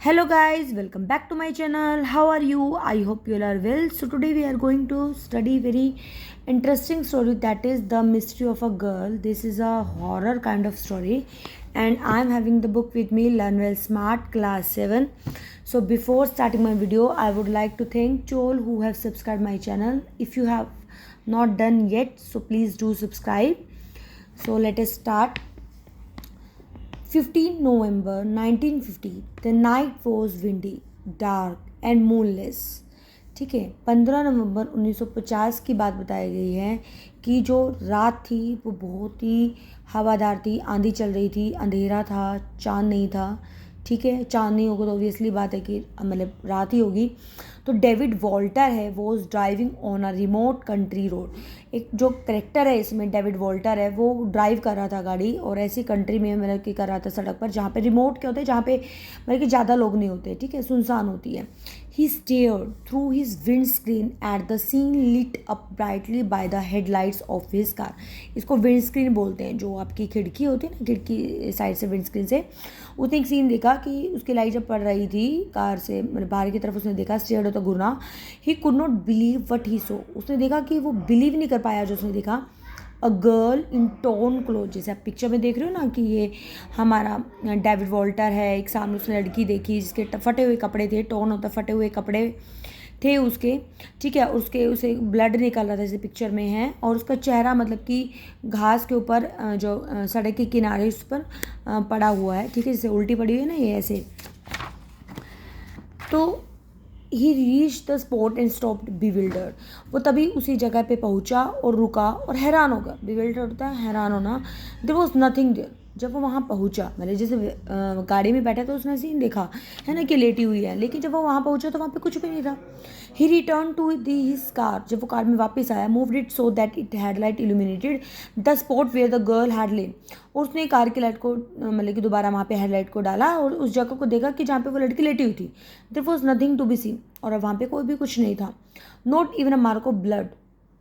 Hello guys, welcome back to my channel. How are you? I hope you all are well. So today we are going to study very interesting story, that is The Mystery of a Girl. This is a horror kind of story and I am having the book with me, Learn Well Smart Class 7. So before starting my video, I would like to thank to all who have subscribed my channel. If you have not done yet, so please do subscribe. So let us start. 15 November 1950, the night was windy, dark and moonless. ठीक है, 15 नवंबर 1950 की बात बताई गई है कि जो रात थी वो बहुत ही हवादार थी, आंधी चल रही थी, अंधेरा था, चांद नहीं था. ठीक है, चांद नहीं होगा तो ऑब्वियसली बात है कि मतलब रात ही होगी. तो डेविड वॉल्टर है, वो driving on a remote country road. एक जो करेक्टर है इसमें, डेविड वॉल्टर है, वो ड्राइव कर रहा था गाड़ी और ऐसी कंट्री में मतलब कि कर रहा था सड़क पर जहाँ पे रिमोट क्या होता है, जहाँ पे मतलब कि ज़्यादा लोग नहीं होते. ठीक है, सुनसान होती है. He stared through his windscreen at the scene lit up brightly by the headlights of his car. इसको विंडस्क्रीन बोलते हैं, जो आपकी खिड़की होती है ना, खिड़की साइड से विंडस्क्रीन से. उसने एक सीन देखा कि उसकी लाइट जब पड़ रही थी कार से मतलब बाहर की तरफ, उसने देखा स्टेयर्ड होता घूरना. He could not believe what he saw. उसने देखा कि वो बिलीव नहीं कर पाया जो उसने देखा. A girl in torn cloth, जैसे आप पिक्चर में देख रहे हो ना कि ये हमारा डेविड वॉल्टर है. एक सामने उसने लड़की देखी जिसके फटे हुए कपड़े थे, टॉर्न होता फटे हुए कपड़े थे उसके. ठीक है, उसके उसे ब्लड निकल रहा था जैसे पिक्चर में है, और उसका चेहरा मतलब कि घास के ऊपर जो सड़क के किनारे उस पर पड़ा हुआ है. ठीक है, जैसे उल्टी पड़ी हुई है ना ये ऐसे. तो he reached the spot and stopped bewildered. वो तभी उसी जगह पे पहुंचा और रुका और हैरान हो गया. बिविल्डर्ड होता है हैरान होना. There was nothing there. जब वो वहाँ पहुँचा, मतलब जैसे गाड़ी में बैठा तो उसने सीन देखा है ना कि लेटी हुई है, लेकिन जब वो वहाँ पहुँचा तो वहाँ पे कुछ भी नहीं था. He return to his car. जब वो कार में वापस आया, moved it so that it had light illuminated the spot where the girl had lay. और उसने कार की लाइट को मतलब कि दोबारा वहाँ पे हेडलाइट को डाला और उस जगह को देखा कि जहाँ पे वो लड़की लेटी हुई थी. There was nothing to be seen. और अब वहाँ पे कोई भी कुछ नहीं था. Not even a mark of blood.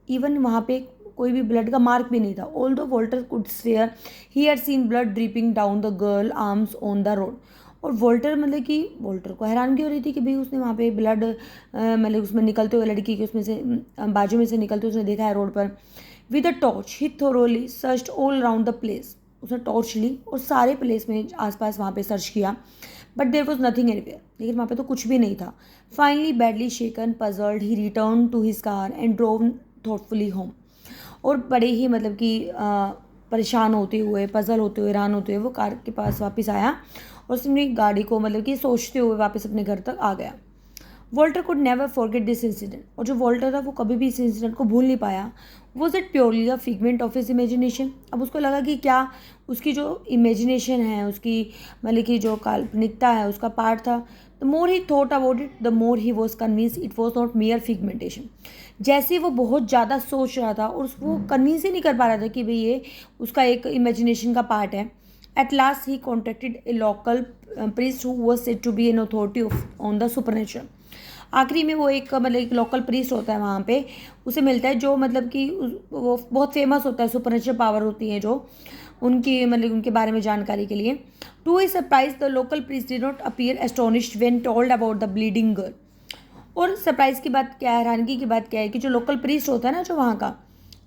Even वहाँ पे कोई भी ब्लड का मार्क भी नहीं था. ऑल दो Walter could swear he had seen blood dripping down the girl arms on the road. और वॉल्टर मतलब कि वॉल्टर को हैरानगी हो रही थी कि भाई उसने वहाँ पे ब्लड मतलब उसमें निकलते हुए लड़की के उसमें से बाजू में से निकलते हुए उसने देखा है रोड पर. With a torch he thoroughly searched all around the place. उसने टॉर्च ली और सारे प्लेस में आसपास वहाँ पे सर्च किया. But there was nothing anywhere. लेकिन वहाँ पे तो कुछ भी नहीं था. Finally badly shaken puzzled he return to his car and drove thoughtfully home. और बड़े ही मतलब कि परेशान होते हुए, पजल होते हुए, हैरान होते हुए वो कार के पास वापस आया और उसने गाड़ी को मतलब कि सोचते हुए वापस अपने घर तक आ गया. Walter could never forget this incident. और जो वॉल्टर था वो कभी भी इस इंसिडेंट को भूल नहीं पाया. Was it purely a figment of his imagination. अब उसको लगा कि क्या उसकी जो इमेजिनेशन है, उसकी मतलब कि जो काल्पनिकता है उसका पार्ट था. The more he thought about it the more he was convinced it was not mere figmentation. जैसे वो बहुत ज़्यादा सोच रहा था और वो कन्विंस ही नहीं कर पा रहा था कि भाई ये उसका एक इमेजिनेशन का पार्ट है. At last he contacted A local priest who was said to be an authority on the supernatural. आखिरी में वो एक मतलब एक लोकल प्रीस्ट होता है वहाँ पे, उसे मिलता है जो मतलब कि वो बहुत फेमस होता है. सुपरनेचुरल पावर होती है जो उनकी मतलब उनके बारे में जानकारी के लिए. To his surprise the local priest did not appear astonished when told about the bleeding girl. और सरप्राइज की बात क्या है, हैरानगी की बात क्या है कि जो लोकल प्रीस्ट होता है ना जो वहाँ का,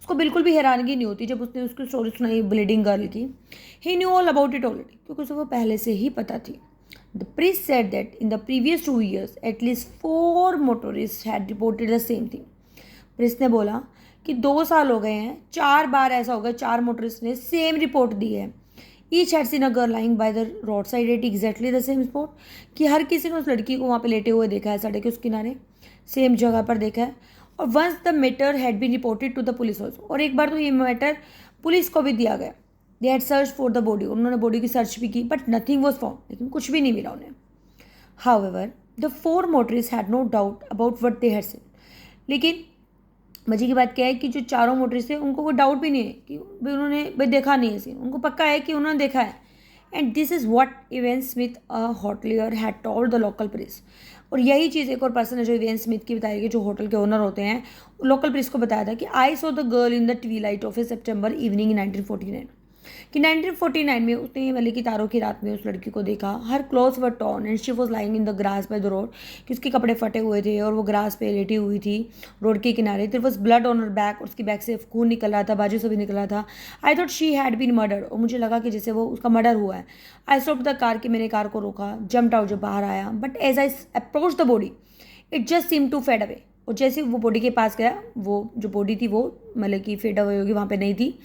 उसको बिल्कुल भी हैरानगी नहीं होती जब उसने उसकी स्टोरी सुनाई ब्लीडिंग गर्ल की. He knew all about it already, क्योंकि उसे वो पहले से ही पता थी. The priest said that in the previous 2 years at least 4 motorists had reported the same thing. Priest ने बोला कि 2 साल हो गए हैं, 4 बार ऐसा हो गया 4 मोटरिस्ट ने सेम रिपोर्ट दी है. Each had seen a girl lying by the road side at exactly the same spot. कि हर किसी ने उस लड़की को वहाँ पे लेटे हुए देखा है सड़क के उस किनारे, सेम जगह पर देखा है. और once the matter had been reported to the police also. और एक बार तो ये मैटर पुलिस को भी दिया गया. They had search for the body. उन्होंने बॉडी की सर्च भी की बट नथिंग वॉज फाउंड. लेकिन कुछ भी नहीं मिला उन्हें. However the 4 motorist had no doubt about what they had seen. लेकिन मजे की बात क्या है कि जो चारों मोटरिस्ट थे उनको कोई डाउट भी नहीं है कि भाई उन्होंने भाई देखा नहीं है सीन. उनको पक्का है कि उन्होंने देखा है. And this is what even Smith a hotelier had told the local priest. और यही चीज़ एक और पर्सन है जो इवेन स्मिथ की बताई गई, जो होटल के ओनर होते हैं, लोकल प्रिस्ट को बताया था कि I saw the girl in the twilight of a September evening in 1949. कि 1949 में उसने मतलब कि तारों की रात में उस लड़की को देखा। हर clothes were torn and she was lying in the grass bye the road, कि उसके कपड़े फटे हुए थे और वो ग्रास पे लेटी हुई थी रोड के किनारे। There was blood on her back, और उसकी बैक से खून निकल रहा था, बाजू से भी निकल रहा था। I thought she had been murdered, और मुझे लगा कि जैसे वो उसका मर्डर हुआ है। आई स्टॉप द कार, कि मैंने कार को रोका, जम्प्ड आउट, जब बाहर आया। But as I approach the body it just seem to fade away, और जैसे वो बॉडी के पास गया, वो जो बॉडी थी वो मतलब कि फेड अवे होगी, वहाँ पे नहीं थी।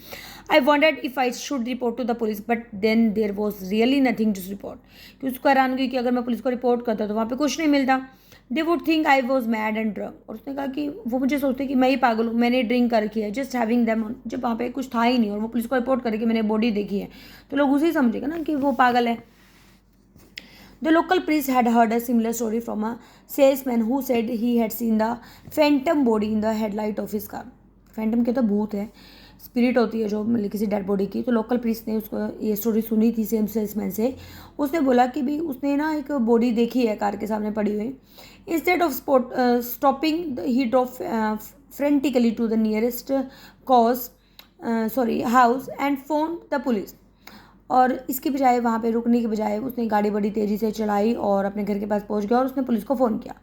I wanted if I should report to the police, but then there was really nothing to report, कि उसको हैरान हुई कि अगर मैं पुलिस को रिपोर्ट करता तो वहाँ पे कुछ नहीं मिलता। They would think I was mad and drunk, और उसने कहा कि वो मुझे सोचते कि मैं ही पागल हूँ, मैंने ड्रिंक कर रखी है, जस्ट हैविंग देम, जब वहाँ पे कुछ था ही नहीं और वो पुलिस को रिपोर्ट करे कि मैंने बॉडी देखी है, तो लोग उसे ही समझेगा ना कि वो पागल है। The local priest had heard a similar story from a salesman who said he had seen the phantom body in the headlight of his car. Phantom क्या तो भूत है, स्पिरिट होती है जो मतलब किसी डेड बॉडी की। तो लोकल प्रीस्ट ने उसको ये स्टोरी सुनी थी सेम सेल्समैन से। उसने बोला कि भी उसने ना एक बॉडी देखी है कार के सामने पड़ी हुई। Instead of stopping he drop frantically to the nearest house and phone the police. और इसके बजाय वहाँ पे रुकने के बजाय उसने गाड़ी बड़ी तेज़ी से चलाई और अपने घर के पास पहुँच गया और उसने पुलिस को फ़ोन किया।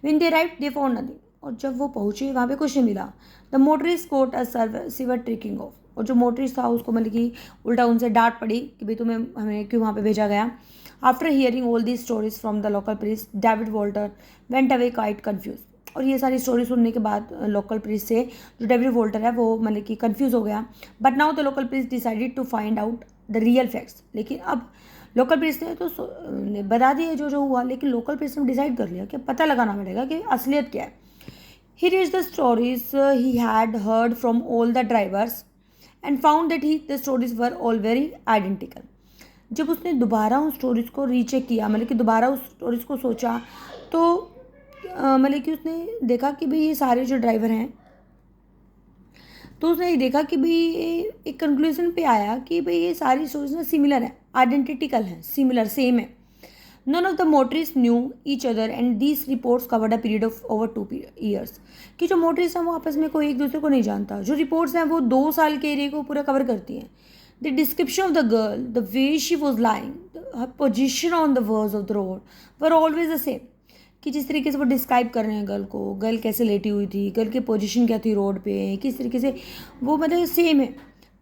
When they arrived they found nothing, और जब वो पहुँचे वहाँ पे कुछ नहीं मिला। The motorist caught a shiver trickling off, और जो मोटरिस्ट था उसको मतलब कि उल्टा उनसे डांट पड़ी कि भाई तुम्हें हमें क्यों वहाँ पे भेजा गया। After hearing all these stories from the local priest David Walter went away quite confuse. और ये सारी स्टोरी सुनने के बाद लोकल प्रिस्ट से जो डेविड वॉल्टर है वो मतलब कि कन्फ्यूज हो गया। But now the local priest decided to find out the real facts. लेकिन अब लोकल प्रेस ने तो बता दिया जो जो हुआ, लेकिन लोकल प्रेस ने डिसाइड कर लिया कि पता लगाना पड़ेगा कि असलियत क्या है। He read the stories he had heard from all the drivers and found that he the stories were all very identical. जब उसने दोबारा उन स्टोरीज को रीचेक किया, मतलब कि दोबारा उस स्टोरीज को सोचा, तो मतलब कि उसने देखा कि भाई ये सारे जो ड्राइवर हैं, तो उसने ये देखा कि भाई एक कंक्लूजन पे आया कि भाई ये सारी स्टोरीज ना सिमिलर है, आइडेंटिकल है, सिमिलर सेम है। None of the motorist knew each other and these reports covered a period of over 2 years, कि जो मोटरिस्ट हैं वो आपस में कोई एक दूसरे को नहीं जानता। जो रिपोर्ट्स हैं वो 2 साल के एरिया को पूरा कवर करती हैं। The description of the girl, the way she was lying, her position on the words of the road were always the same, कि जिस तरीके से वो डिस्क्राइब कर रहे हैं गर्ल को, गर्ल कैसे लेटी हुई थी, गर्ल की पोजीशन क्या थी रोड पे, किस तरीके से वो मतलब सेम है।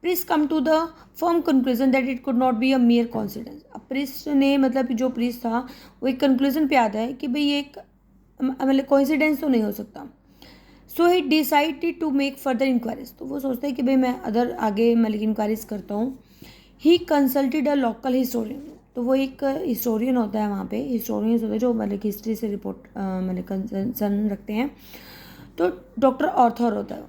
Priest come to the firm conclusion that it could not be a mere coincidence. अब प्रिस्ट ने मतलब जो प्रिस्ट था वो एक कंक्लूजन पे आता है कि भाई ये एक मतलब कोइंसिडेंस तो नहीं हो सकता। So he decided to make further inquiries, तो वो सोचता है कि भाई मैं अदर आगे मतलब इंक्वायरीज करता हूँ। ही कंसल्टेड अ लोकल हिस्टोरियन, तो वो एक हिस्टोरियन होता है वहाँ पे, हिस्टोरियंस होते हैं जो मतलब हिस्ट्री से रिपोर्ट मतलब कंसर्न रखते हैं। तो डॉक्टर ऑर्थर होता है,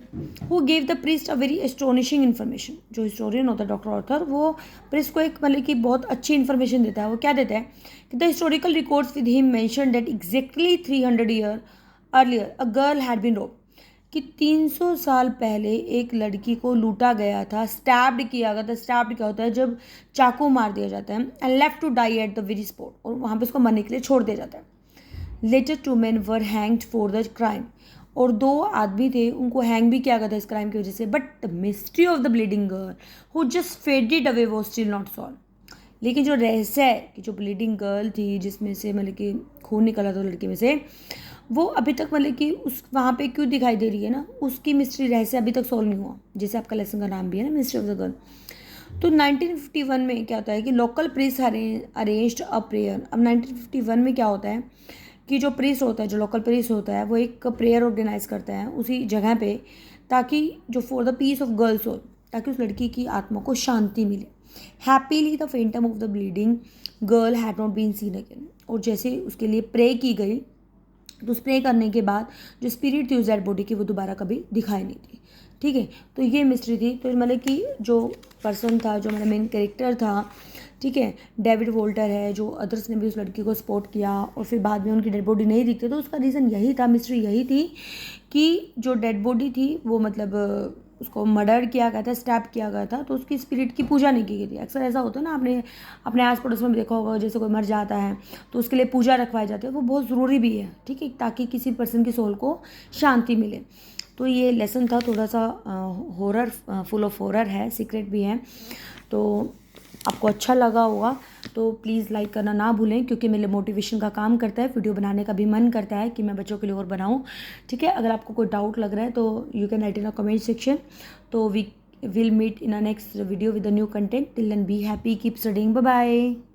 वो gave the priest a very astonishing information. जो हिस्टोरियन होता है डॉक्टर ऑर्थर, वो प्रिस्ट को एक मतलब कि बहुत अच्छी इन्फॉर्मेशन देता है। वो क्या देता है कि the historical records with him mention that exactly 300 year earlier a girl had been robbed, कि 300 साल पहले एक लड़की को लूटा गया था, स्टैब्ड किया गया था। स्टैब्ड क्या होता है, जब चाकू मार दिया जाता है, and left to die at the very spot, और वहाँ पे उसको मरने के लिए छोड़ दिया जाता है। Later 2 men were hanged for the crime, और 2 आदमी थे उनको हैंग भी किया गया था इस क्राइम की वजह से। But the mystery of the bleeding girl who just faded away was still not solve. लेकिन जो रहस्य है कि जो ब्लीडिंग गर्ल थी जिसमें से मतलब कि खून निकला था लड़की में से, वो अभी तक मतलब कि उस वहाँ पे क्यों दिखाई दे रही है ना, उसकी मिस्ट्री रहस्य अभी तक सॉल्व नहीं हुआ, जैसे आपका लेसन का नाम भी है ना, मिस्ट्री ऑफ द गर्ल। तो 1951 में क्या होता है कि local priest arranged a prayer. अब 1951 में क्या होता है कि जो प्रीस्ट होता है, जो लोकल प्रीस्ट होता है, वो एक प्रेयर ऑर्गेनाइज करता है उसी जगह पे, ताकि जो for the peace of girl soul, ताकि उस लड़की की आत्मा को शांति मिले। Happily the phantom of the bleeding girl had not been seen again, और जैसे उसके लिए प्रे की गई, तो स्प्रे करने के बाद जो स्पिरिट थी उस डेड बॉडी की वो दोबारा कभी दिखाई नहीं दी। ठीक है, तो ये मिस्ट्री थी। तो मतलब कि जो पर्सन था, जो मेरा मेन कैरेक्टर था, ठीक है, डेविड वोल्टर है, जो अदर्स ने भी उस लड़की को सपोर्ट किया और फिर बाद में उनकी डेड बॉडी नहीं दिखती, तो उसका रीज़न यही था, मिस्ट्री यही थी कि जो डेड बॉडी थी वो मतलब उसको मर्डर किया गया था, स्टैब किया गया था, तो उसकी स्पिरिट की पूजा नहीं की गई थी। अक्सर ऐसा होता है ना, आपने अपने आस पड़ोस में भी देखा होगा, जैसे कोई मर जाता है तो उसके लिए पूजा रखवाई जाती है, वो बहुत ज़रूरी भी है, ठीक है, ताकि किसी पर्सन की सोल को शांति मिले। तो ये लेसन था, थोड़ा सा हॉरर, फुल ऑफ हॉरर है, सीक्रेट भी है। तो आपको अच्छा लगा होगा तो प्लीज़ लाइक करना ना भूलें, क्योंकि मेरे मोटिवेशन का काम करता है, वीडियो बनाने का भी मन करता है कि मैं बच्चों के लिए और बनाऊँ। ठीक है, अगर आपको कोई डाउट लग रहा है तो you can write in a comment section. तो we will meet in a next video with a new content. Till then be happy, keep studying, bye bye.